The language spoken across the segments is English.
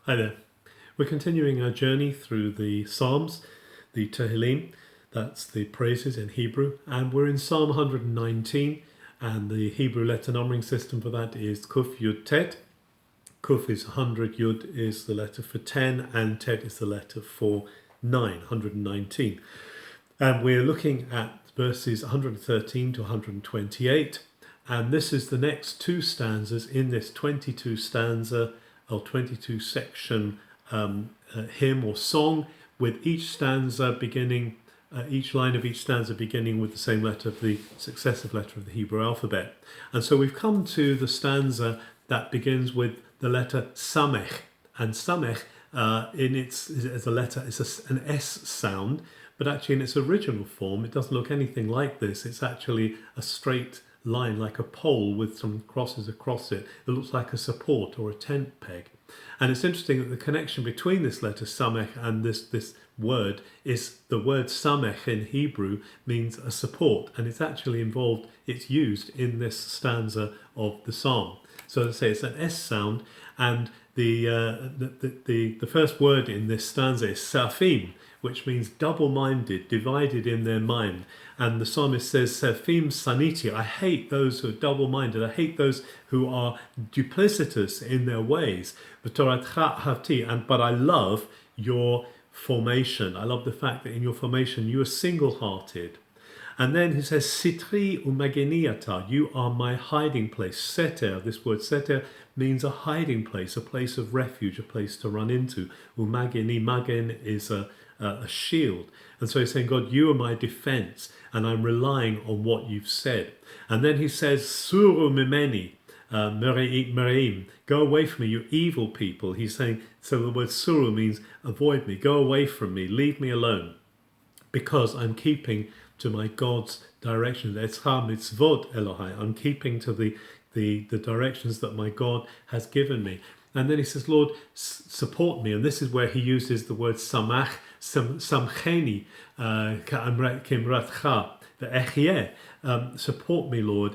Hi there. We're continuing our journey through the Psalms, the Tehillim, that's the praises in Hebrew, and we're in Psalm 119, and the Hebrew letter numbering system for that is Kuf Yud Tet. Kuf is 100, Yud is the letter for 10, and Tet is the letter for 9, 119. And we're looking at verses 113 to 128, and this is the next two stanzas in this 22 stanza or 22 section hymn or song, with each stanza beginning, each line of each stanza beginning with the same letter of the successive letter of the Hebrew alphabet. And so we've come to the stanza that begins with the letter Samech, and Samech in its as a letter is an S sound, but actually in its original form it doesn't look anything like this. It's actually a straight line like a pole with some crosses across it. It looks like a support or a tent peg. And it's interesting that the connection between this letter Samech and this word is the word Samech in Hebrew means a support, and it's actually involved, it's used in this stanza of the psalm. So as I say, it's an S sound, and the first word in this stanza is Safim, which means double-minded, divided in their mind. And the psalmist says, Safim saniti, I hate those who are double-minded, I hate those who are duplicitous in their ways. But I love your formation. I love the fact that in your formation you are single-hearted. And then he says, Sitri umageniata, you are my hiding place. Seter, this word seter means a hiding place, a place of refuge, a place to run into. Umageni, magen is a shield. And so he's saying, God, you are my defense, and I'm relying on what you've said. And then he says, Suru mimeni, mereim, go away from me, you evil people. He's saying, so the word suru means avoid me, go away from me, leave me alone, because I'm keeping to my God's directions. Etzcha mitzvot Elohai, I'm keeping to the directions that my God has given me. And then he says, Lord, support me. And this is where he uses the word samach, samcheni, kimratcha, the echyeh. Support me, Lord,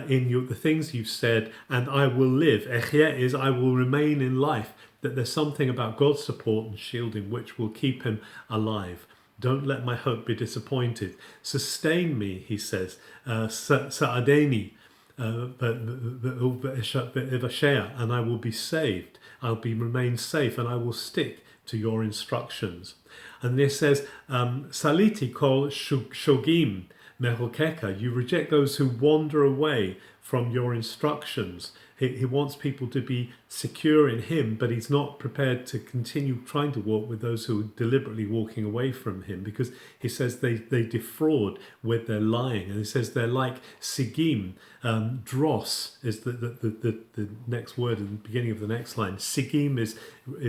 in the things you've said, and I will live. Echyeh is I will remain in life. That there's something about God's support and shielding which will keep him alive. Don't let my hope be disappointed. Sustain me, he says. Sa'adeni, and I will be saved. I'll remain safe, and I will stick to your instructions. And this says, Saliti kol shogim mehokeka. You reject those who wander away from your instructions. He wants people to be secure in him, but he's not prepared to continue trying to walk with those who are deliberately walking away from him, because he says they defraud with their lying. And he says they're like sigim. Dross is the next word in the beginning of the next line. Sigim is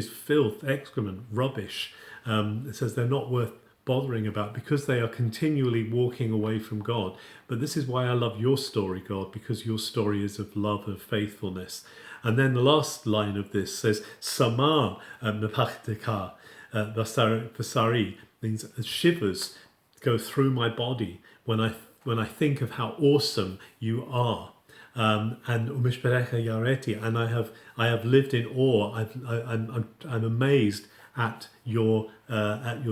filth, excrement, rubbish. It says they're not worth bothering about because they are continually walking away from God. But this is why I love your story, God, because your story is of love and faithfulness. And then the last line of this says, Sama mepachteka basari, means shivers go through my body when I think of how awesome you are. And umishperecha yareti, and I have lived in awe. I'm amazed at your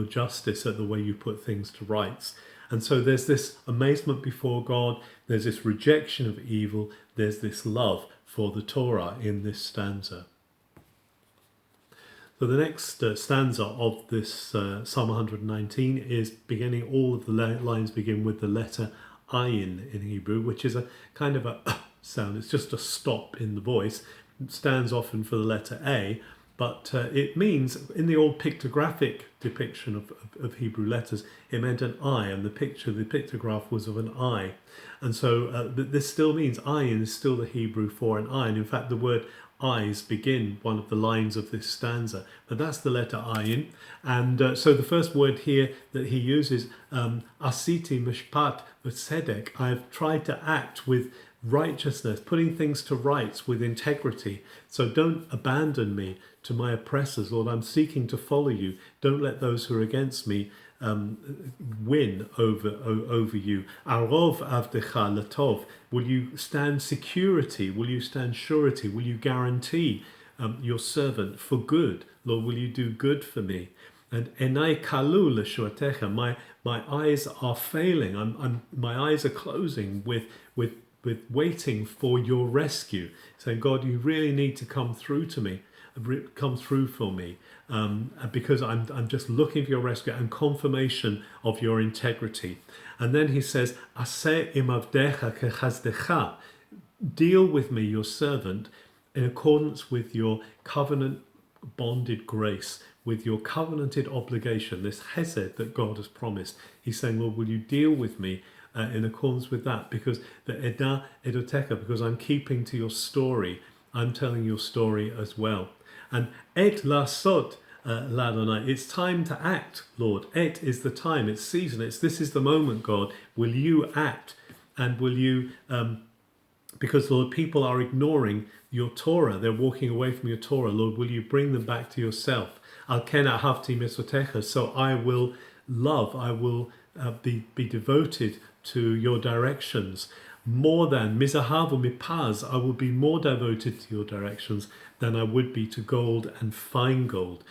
justice, at the way you put things to rights. And so there's this amazement before God, there's this rejection of evil, there's this love for the Torah in this stanza. So the next stanza of this Psalm 119 is beginning, all of the lines begin with the letter ayin in Hebrew, which is a kind of a sound. It's just a stop in the voice. It stands often for the letter A, but it means, in the old pictographic depiction of Hebrew letters, it meant an eye, and the pictograph was of an eye. And so this still means ayin is still the Hebrew for an eye. And in fact, the word eyes begin one of the lines of this stanza. But that's the letter ayin. And so the first word here that he uses, asiti mishpat v'tzedek, I've tried to act with righteousness, putting things to rights with integrity. So don't abandon me to my oppressors, Lord. I'm seeking to follow you. Don't let those who are against me win over you. Arov avdecha latov. Will you stand security? Will you stand surety? Will you guarantee your servant for good. Lord, will you do good for me? And enai kalu l'shuatecha, my eyes are failing. My eyes are closing with waiting for your rescue. Saying, God, you really need to come through to me, come through for me, because I'm just looking for your rescue and confirmation of your integrity. And then he says, Aseh imavdecha kechazdecha, deal with me, your servant, in accordance with your covenant bonded grace, with your covenanted obligation, this hesed that God has promised. He's saying, Lord, will you deal with me in accordance with that? Because the eda edotecha, because I'm keeping to your story, I'm telling your story as well. And et lasot ladonai, it's time to act, Lord. Et is the time, it's season, this is the moment, God. Will you act? And will you, because Lord, people are ignoring your Torah, they're walking away from your Torah. Lord, will you bring them back to yourself? Al ken ahavti mitzvotecha, so I will love, I will be devoted to your directions. More than mizahav or mipaz, I will be more devoted to your directions than I would be to gold and fine gold.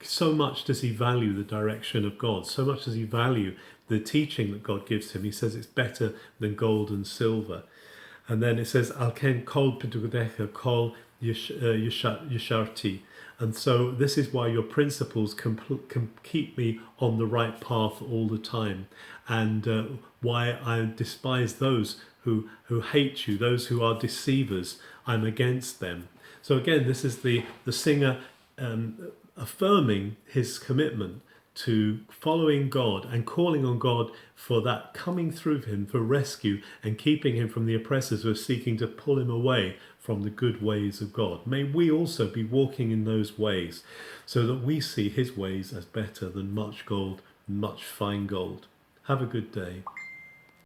So much does he value the direction of God. So much does he value the teaching that God gives him. He says it's better than gold and silver. And then it says, Al ken kol pedugadecha kol yasharti. And so this is why your principles can keep me on the right path all the time. And why I despise those who hate you, those who are deceivers. I'm against them. So again, this is the singer affirming his commitment to following God and calling on God for that coming through him for rescue and keeping him from the oppressors who are seeking to pull him away from the good ways of God. May we also be walking in those ways so that we see his ways as better than much gold, much fine gold. Have a good day.